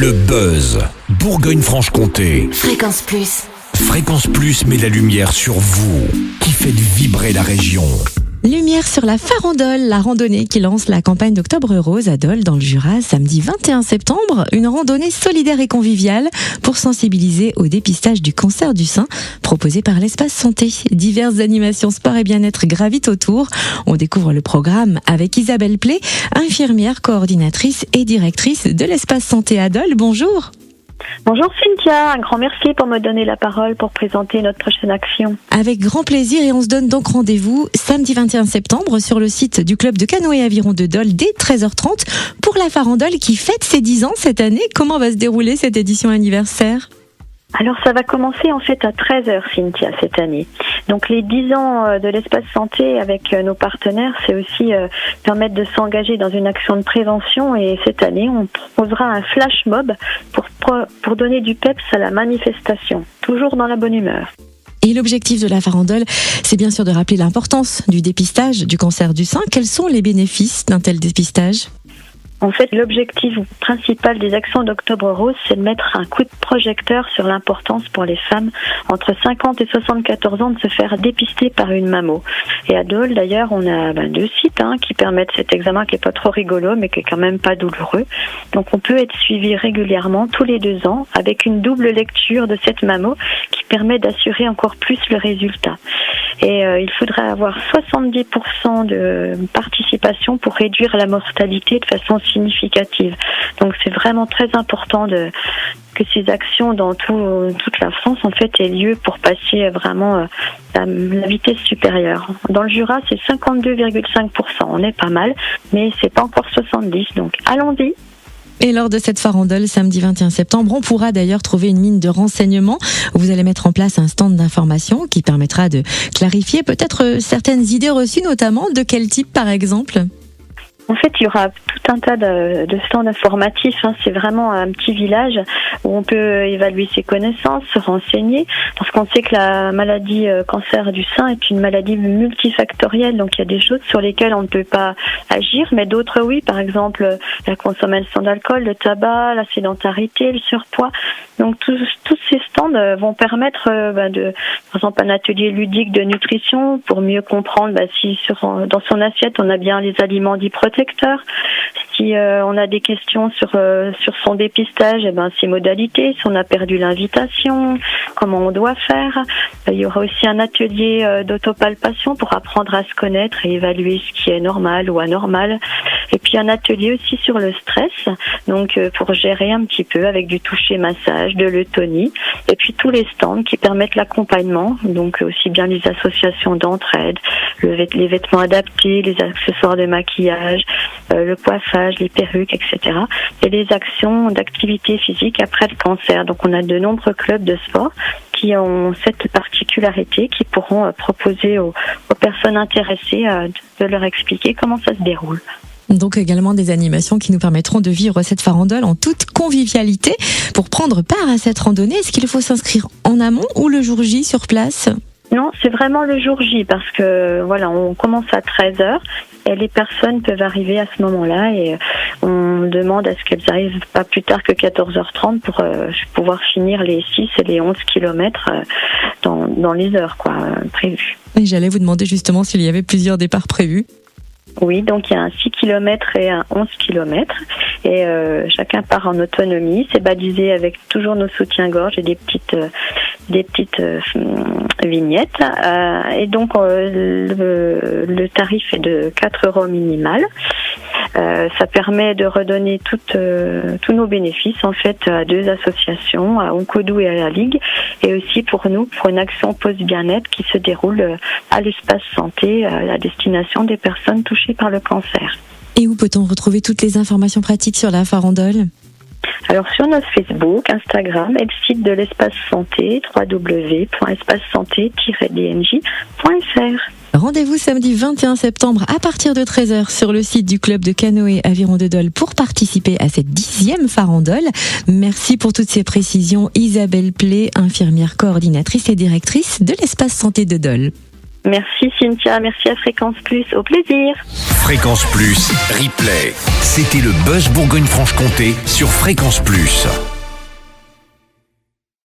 Le buzz, Bourgogne-Franche-Comté. Fréquence Plus. Fréquence Plus met la lumière sur vous, qui faites vibrer la région. Lumière sur la Farandole, la randonnée qui lance la campagne d'Octobre Rose à Dole dans le Jura, samedi 21 septembre. Une randonnée solidaire et conviviale pour sensibiliser au dépistage du cancer du sein, proposée par l'Espace Santé. Diverses animations sport et bien-être gravitent autour. On découvre le programme avec Isabelle Play, infirmière, coordinatrice et directrice de l'Espace Santé à Dole. Bonjour. Bonjour Cynthia, un grand merci pour me donner la parole pour présenter notre prochaine action. Avec grand plaisir, et on se donne donc rendez-vous samedi 21 septembre sur le site du club de canoë aviron de Dole dès 13h30 pour la Farandole qui fête ses 10 ans cette année. Comment va se dérouler cette édition anniversaire ? Alors ça va commencer en fait à 13h Cynthia cette année. Donc les 10 ans de l'espace santé avec nos partenaires, c'est aussi permettre de s'engager dans une action de prévention, et cette année on proposera un flash mob pour donner du peps à la manifestation, toujours dans la bonne humeur. Et l'objectif de la Farandole, c'est bien sûr de rappeler l'importance du dépistage du cancer du sein. Quels sont les bénéfices d'un tel dépistage ? En fait, l'objectif principal des actions d'Octobre Rose, c'est de mettre un coup de projecteur sur l'importance pour les femmes entre 50 et 74 ans de se faire dépister par une mammo. Et à Dole, d'ailleurs, on a 2 sites qui permettent cet examen qui est pas trop rigolo, mais qui est quand même pas douloureux. Donc, on peut être suivi régulièrement tous les 2 ans avec une double lecture de cette mammo qui permet d'assurer encore plus le résultat. Et il faudrait avoir 70% de participation pour réduire la mortalité de façon significative. Donc c'est vraiment très important que ces actions dans toute la France en fait aient lieu pour passer vraiment la vitesse supérieure. Dans le Jura, c'est 52,5%. On est pas mal, mais c'est pas encore 70%. Donc allons-y. Et lors de cette farandole, samedi 21 septembre, on pourra d'ailleurs trouver une mine de renseignements. Vous allez mettre en place un stand d'information qui permettra de clarifier peut-être certaines idées reçues, notamment de quel type par exemple ? En fait, il y aura tout un tas de stands informatifs. C'est vraiment un petit village où on peut évaluer ses connaissances, se renseigner, parce qu'on sait que la maladie cancer du sein est une maladie multifactorielle. Donc, il y a des choses sur lesquelles on ne peut pas agir, mais d'autres oui. Par exemple, la consommation d'alcool, le tabac, la sédentarité, le surpoids. Donc, tous ces stands vont permettre, par exemple, un atelier ludique de nutrition pour mieux comprendre si dans son assiette on a bien les aliments dits protecteurs. Si on a des questions sur son dépistage, ses modalités, si on a perdu l'invitation, comment on doit faire. Il y aura aussi un atelier d'autopalpation pour apprendre à se connaître et évaluer ce qui est normal ou anormal. Et puis un atelier aussi sur le stress, donc pour gérer un petit peu avec du toucher massage, de l'eutonie, et puis tous les stands qui permettent l'accompagnement, donc aussi bien les associations d'entraide, les vêtements adaptés, les accessoires de maquillage, le coiffage, les perruques, etc. Et les actions d'activité physique après le cancer. Donc on a de nombreux clubs de sport qui ont cette particularité, qui pourront proposer aux personnes intéressées de leur expliquer comment ça se déroule. Donc également des animations qui nous permettront de vivre cette farandole en toute convivialité. Pour prendre part à cette randonnée, est-ce qu'il faut s'inscrire en amont ou le jour J sur place ? Non, c'est vraiment le jour J parce que on commence à 13h et les personnes peuvent arriver à ce moment-là et on demande à ce qu'elles arrivent pas plus tard que 14h30 pour pouvoir finir les 6 et les 11 kilomètres dans les heures prévues. Et j'allais vous demander justement s'il y avait plusieurs départs prévus. Oui, donc il y a un 6 km et un 11 km et chacun part en autonomie. C'est balisé avec toujours nos soutiens-gorge et des petites vignettes. Et donc le tarif est de 4 € minimal. Ça permet de redonner tous nos bénéfices en fait à 2 associations, à Onkodou et à la Ligue, et aussi pour nous, pour une action pause bien-être qui se déroule à l'espace santé à la destination des personnes touchées par le cancer. Et où peut-on retrouver toutes les informations pratiques sur la farandole ? Alors sur notre Facebook, Instagram et le site de l'espace santé, www.espacesanté-dnj.fr. Rendez-vous samedi 21 septembre à partir de 13h sur le site du club de canoë aviron de Dole pour participer à cette 10e farandole. Merci pour toutes ces précisions, Isabelle Play, infirmière coordinatrice et directrice de l'espace santé de Dole. Merci Cynthia, merci à Fréquence Plus, au plaisir. Fréquence Plus, replay. C'était le Buzz Bourgogne-Franche-Comté sur Fréquence Plus.